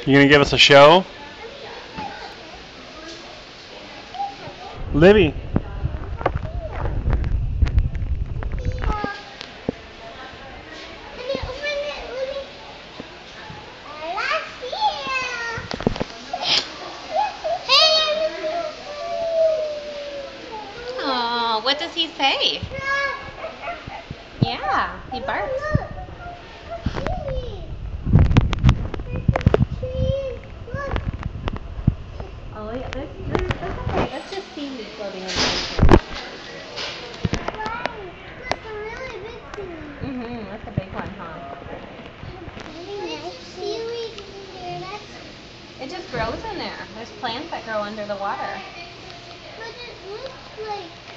You gonna give us a show? Livy. Oh, what does he say? Yeah, he barks. Oh, yeah, that's okay. That's just seaweed floating in the ocean. That's a big one, huh? It just grows in there. There's plants that grow under the water. But it looks like